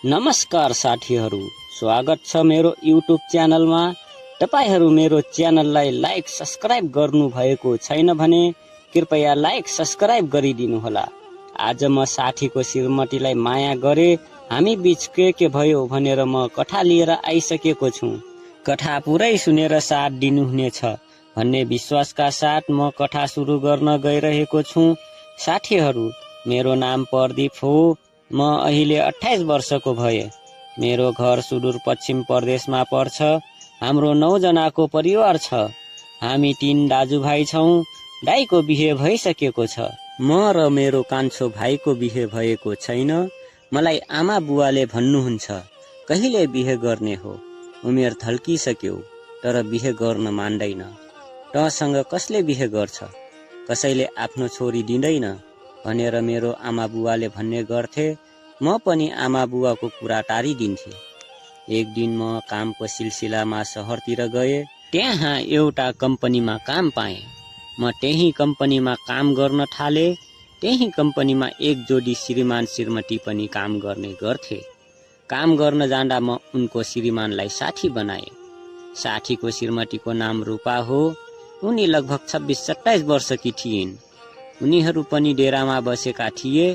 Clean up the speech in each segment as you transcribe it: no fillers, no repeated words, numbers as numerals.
नमस्कार साथीहरू, स्वागत छ मेरो युट्युब च्यानलमा। तपाईहरू मेरो च्यानललाई लाइक सब्स्क्राइब गर्नु भएको छैन भने कृपया लाइक सब्स्क्राइब गरिदिनु होला। आज म साथीको श्रीमतीलाई माया गरे, हामी बीच के भयो भनेर म कथा लिएर आइसकेको छु। कथा पुरै सुनेर साथ दिनुहुनेछ भन्ने विश्वासका साथ म कथा सुरु गर्न गइरहेको छु। साथीहरू, मेरो नाम प्रदीप हो। म अहिले 28 वर्षको भए। मेरो घर सुदूरपश्चिम प्रदेशमा पर्छ। हाम्रो 9 जनाको परिवार छ। हामी 3 दाजुभाइ छौं। दाइको बिहे भइसकेको छ। म र मेरो कान्छो भाइको बिहे भएको छैन। मलाई आमा बुवाले भन्नुहुन्छ, कहिले बिहे गर्ने हो? उमेर थल्किसक्यो, तर बिहे गर्न मान्दैन। तँसँग कसले बिहे गर्छ? कसैले आफ्नो छोरी दिँदैन भनेर मेरो आमा बुवाले भन्ने गर्थे। म पनि आमा बुवाको कुरा टारिदिन्थे। एक दिन म कामको सिलसिलामा शहरतिर गए। त्यहाँ एउटा कम्पनीमा काम पाएँ। म त्यही कम्पनीमा काम गर्न थाले। त्यही कम्पनीमा एक जोडी श्रीमान श्रीमती पनि काम गर्ने गर्थे। काम गर्न जाँदा म उनको श्रीमानलाई साथी बनाए। साथीको श्रीमतीको नाम रूपा हो। उनी लगभग 26-27 वर्षकी थिइन्। उनीहरू पनि डेरामा बसेका थिए।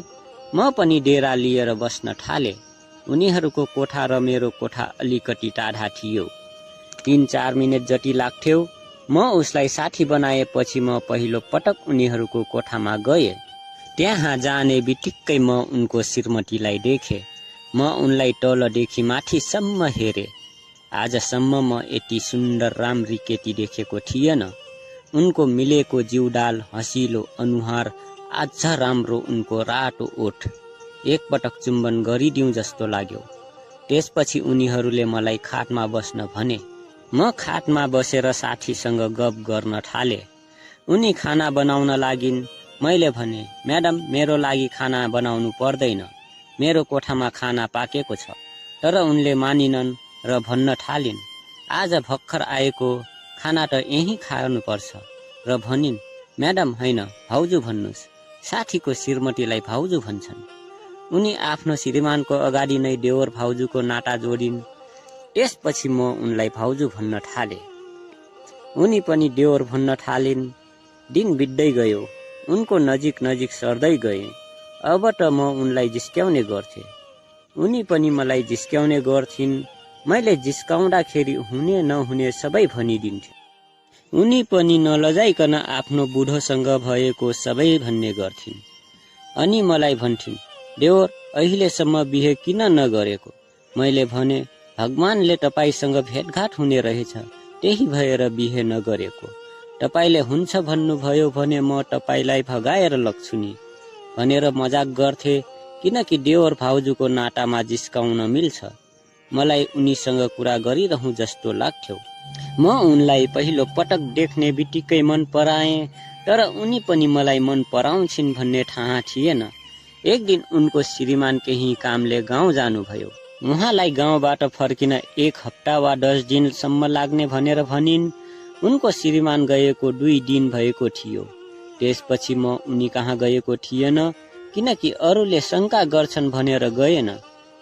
म पनि डेरा लिएर बस्न थाले। उनीहरूको कोठा र मेरो कोठा अलिकति टाढा थियो। 3-4 मिनेट जति लाग्थ्यो। म उसलाई साथी बनाएपछि म पहिलो पटक उनीहरूको कोठामा गए। त्यहाँ जाने बित्तिकै म उनको श्रीमतीलाई देखे। म उनलाई तलदेखि माथिसम्म हेरे। आजसम्म म यति सुन्दर राम्री केटी देखेको थिएन। उनको मिलेको जिउडाल, हँसिलो अनुहार, अझ राम्रो उनको रातो ओठ। एकपटक चुम्बन गरिदिउँ जस्तो लाग्यो। त्यसपछि उनीहरूले मलाई खाटमा बस्न भने। म खाटमा बसेर साथीसँग गफ गर्न थाले। उनी खाना बनाउन लागिन्। मैले भने, म्याडम, मेरो लागि खाना बनाउनु पर्दैन, मेरो कोठामा खाना पाकेको छ। तर उनले मानिनन् र भन्न थालिन्, आज भर्खर आएको, खाना त यही खानुपर्छ। र भनिन्, म्याडम होइन, भाउजू भन्नुस्। साथीको श्रीमतीलाई भाउजू भन्छन्। उनी आफ्नो श्रीमानको अगाडि नै देवर भाउजूको नाता जोडिन्। त्यसपछि म उनलाई भाउजू भन्न थाले। उनी पनि देवर भन्न थालिन्। दिन बित्दै गयो। उनको नजिक नजिक सर्दै गए। अब त म उनलाई जिस्क्याउने गर्थे। उनी पनि मलाई जिस्क्याउने गर्थिन्। मैले जिस्काउँदाखेरि हुने नहुने सबै भनिदिन्थे। उनी पनि नलजाइकन आफ्नो बुढोसँग भएको सबै भन्ने गर्थिन्। अनि मलाई भन्थिन्, देवर, अहिलेसम्म बिहे किन नगरेको? मैले भने, भगवानले तपाईसँग भेटघाट हुने रहेछ, त्यही भएर बिहे नगरेको। तपाईले हुन्छ भन्नुभयो भने म तपाईलाई भगाएर लग्छु नि भनेर मजाक गर्थे। किनकि देवर भाउजूको नातामा जिस्काउन मिल्छ। मलाई उनीसँग कुरा गरिरहँ जस्तो लाग्थ्यो। म उनलाई पहिलो पटक देख्ने बित्तिकै मन पराएँ। तर उनी पनि मलाई मन पराउँछिन् भन्ने थाहा थिएन। एक दिन उनको श्रीमान केही कामले गाउँ जानुभयो। उहाँलाई गाउँबाट फर्किन 1 हप्ता वा 10 दिनसम्म लाग्ने भनेर भनिन्। उनको श्रीमान गएको 2 दिन भएको थियो। त्यसपछि म उनी कहाँ गएको थिएन, किनकि अरूले शङ्का गर्छन् भनेर गएन।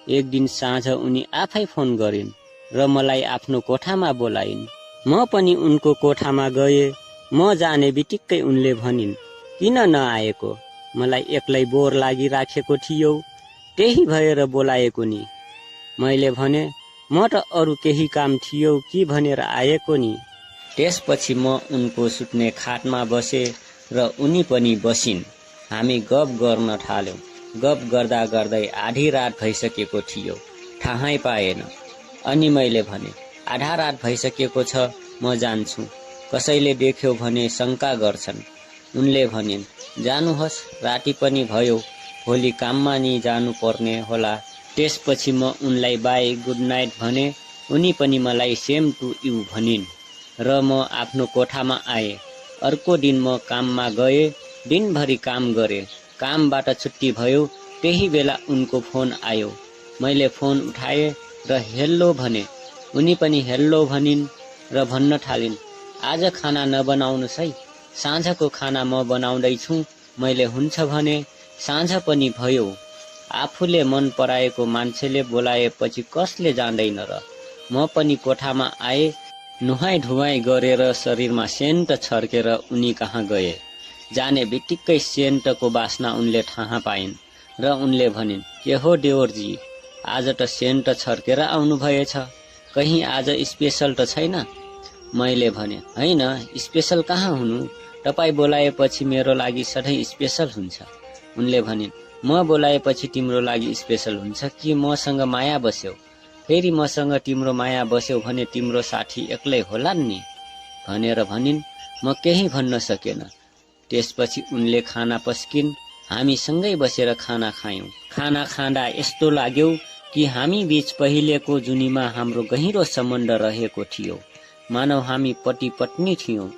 एक दिन साँझ उनी आफै फोन गरिन् र मलाई आफ्नो कोठामा बोलाइन्। म पनि उनको कोठामा गए। म जाने बित्तिकै उनले भनिन्, किन नआएको? मलाई एक्लै बोर लागिराखेको थियो, त्यही भएर बोलाएको नि। मैले भने, म त अरू केही काम थियो कि भनेर आएको नि। त्यसपछि म उनको सुत्ने खाटमा बसे र उनी पनि बसिन्। हामी गफ गर्न थाल्यौं। गफ गर्दा गर्दै आधी रात भइसकेको थियो, थाहै पाएन। अनि मैले भने, आधा रात भइसकेको छ, म जान्छु। कसैले देख्यो भने शङ्का गर्छन्। उनले भनिन्, जानुहोस्, राति पनि भयो, भोलि काममा नि जानु पर्ने होला। त्यसपछि म उनलाई बाई, गुड नाइट भने। उनी पनि मलाई सेम टु यु भनिन् र म आफ्नो कोठामा आएँ। अर्को दिन म काममा गए। दिनभरि काम गरे। कामबाट छुट्टी भयो। त्यही बेला उनको फोन आयो। मैले फोन उठाएँ र हेल्लो भने। उनी पनि हेल्लो भनिन् र भन्न थालिन्, आज खाना नबनाउनुस् है, साँझको खाना म बनाउँदैछु। मैले हुन्छ भने। साँझ पनि भयो। आफूले मन पराएको मान्छेले बोलाएपछि कसले जान्दैन र। म पनि कोठामा आए, नुहाई धुवाई गरेर शरीरमा सेन्ट छर्केर उनी कहाँ गए। जाने बित्तिकै सेन्टको बास्ना उनले थाहा पाइन् र उनले भनिन्, के हो देवरजी, आज त सेन्ट छर्केर आउनु भएछ, कहीँ आज स्पेसल त छैन? मैले भने, होइन, स्पेसल कहाँ हुनु, तपाईँ बोलाएपछि मेरो लागि सधैँ स्पेसल हुन्छ। उनले भनिन्, म बोलाएपछि तिम्रो लागि स्पेसल हुन्छ कि मसँग माया बस्यौ? फेरि मसँग तिम्रो माया बस्यौ भने तिम्रो साथी एक्लै होलान् नि भनेर भनिन्। म केही भन्न सकेन। त्यसपछि उनले खाना पस्किन्। हामी सँगै बसेर खाना खायौं। खाना खाँदा यस्तो लाग्यो कि हामी बीच पहिलेको जुनीमा हाम्रो गहिरो सम्बन्ध रहेको थियो, मानव हामी पति पत्नी थियौं।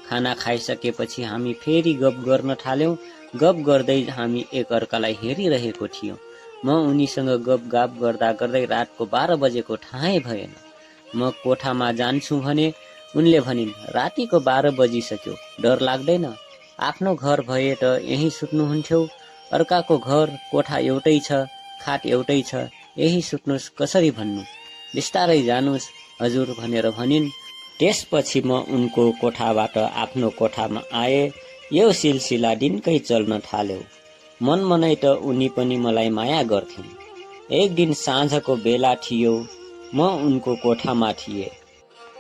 खाना खाइसकेपछि हामी फेरि गफ गर्न थाल्यौं। गफ गर्दै हामी एकअर्कालाई हेरिरहेको थियौं। म उनीसँग गफगाफ गर्दा गर्दै रातको 12 बजेको थाहै भएन। म कोठामा जान्छु भने उनले भनिन्, रातिको 12 बजिसक्यो, डर लाग्दैन? आफ्नो घर भए त यही सुत्नुहुन्थ्यो, अर्काको घर, कोठा एउटै छ, खाट एउटै छ, यही सुत्नुस् कसरी भन्नु? बिस्तारै जानुस् हजुर भनेर भनिन्। त्यसपछि म उनको कोठाबाट आफ्नो कोठामा आए। यो सिलसिला दिनकै चल्न थाल्यो। मनमनै त उनी पनि मलाई माया गर्थिन्। एक दिन साँझको बेला थियो, म उनको कोठामा थिएँ।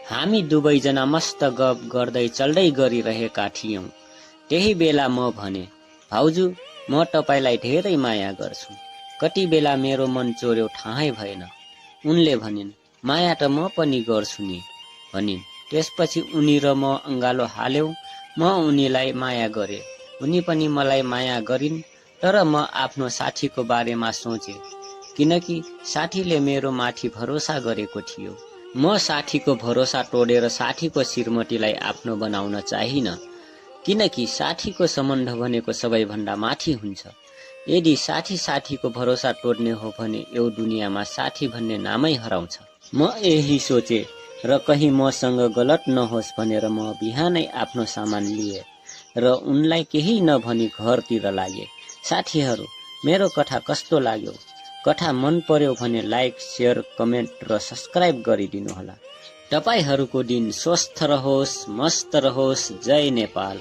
हामी दुवैजना मस्त गफ गर्दै चल्दै गरिरहेका थियौं। त्यही बेला म भने, भाउजू, म तपाईलाई धेरै माया गर्छु, कति बेला मेरो मन चोर्यो थाहै भएन। उनले भनिन्, माया त म पनि गर्छु नि भनिन्। त्यसपछि उनी र म अँगालो हाल्यौं। म उनीलाई माया गरे, उनी पनि मलाई माया गरिन्। तर म आफ्नो साथीको बारेमा सोचे, किनकि साथीले मेरो माथि भरोसा गरेको थियो। म साथीको भरोसा तोडेर साथीको श्रीमतीलाई आफ्नो बनाउन चाहिन, किनकि साथीको सम्बन्ध भनेको सबैभन्दा माथि हुन्छ। यदि साथी साथीको भरोसा तोड्ने हो भने यो दुनियाँमा साथी भन्ने नामै हराउँछ। म यही सोचे र कहीँ मसँग गलत नहोस् भनेर म बिहानै आफ्नो सामान लिए र उनलाई केही नभनी घरतिर लागे। साथीहरू, मेरो कथा कस्तो लाग्यो? कथा मन पर्यो भने लाइक, शेयर, कमेन्ट र सब्स्क्राइब गरिदिनु होला। तपाईहरूको दिन स्वस्थ रहोस्, मस्त रहोस्। जय नेपाल।